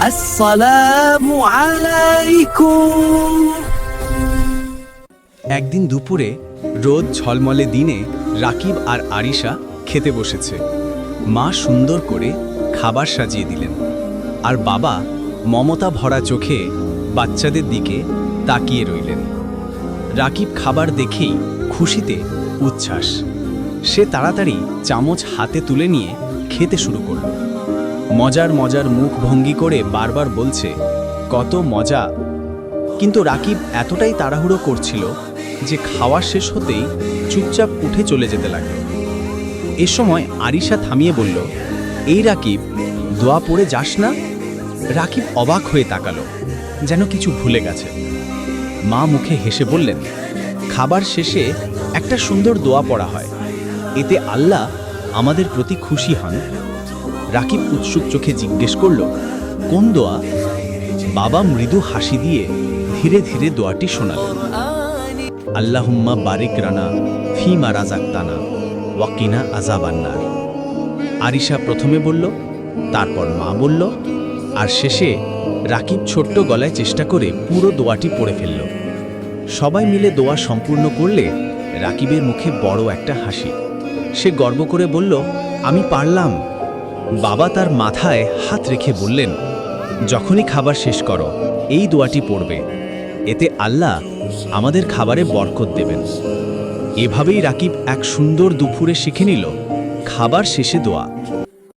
আসসালামু আলাইকুম। একদিন দুপুরে রোদ ঝলমলে দিনে রাকিব আর আরিশা খেতে বসেছে। মা সুন্দর করে খাবার সাজিয়ে দিলেন, আর বাবা মমতা ভরা চোখে বাচ্চাদের দিকে তাকিয়ে রইলেন। রাকিব খাবার দেখেই খুশিতে উচ্ছ্বাস। সে তাড়াতাড়ি চামচ হাতে তুলে নিয়ে খেতে শুরু করল। মজার মজার মুখ ভঙ্গি করে বারবার বলছে, কত মজা। কিন্তু রাকিব এতটাই তাড়াহুড়ো করছিল যে খাওয়া শেষ হতেই চুপচাপ উঠে চলে যেতে লাগল। এ সময় আরিশা থামিয়ে বলল, এই রাকিব, দোয়া পড়ে যাস না? রাকিব অবাক হয়ে তাকালো, যেন কিছু ভুলে গেছে। মা মুখে হেসে বললেন, খাবার শেষে একটা সুন্দর দোয়া পড়া হয়, এতে আল্লাহ আমাদের প্রতি খুশি হন। রাকিব উৎসুক চোখে জিজ্ঞেস করল, কোন দোয়া? বাবা মৃদু হাসি দিয়ে ধীরে ধীরে দোয়াটি শোনালেন। আল্লাহুম্মা বারিক রানা ফিমা রাজাক্তানা ওয়াকিনা আযাবান্নার। আরিশা প্রথমে বলল, তারপর মা বলল, আর শেষে রাকিব ছোট্ট গলায় চেষ্টা করে পুরো দোয়াটি পড়ে ফেলল। সবাই মিলে দোয়া সম্পূর্ণ করলে রাকিবের মুখে বড় একটা হাসি। সে গর্ব করে বলল, আমি পারলাম। বাবা তার মাথায় হাত রেখে বললেন, যখনই খাবার শেষ করো এই দোয়াটি পড়বে, এতে আল্লাহ আমাদের খাবারে বরকত দেবেন। এভাবেই রাকিব এক সুন্দর দুপুরে শিখে নিল খাবার শেষে দোয়া।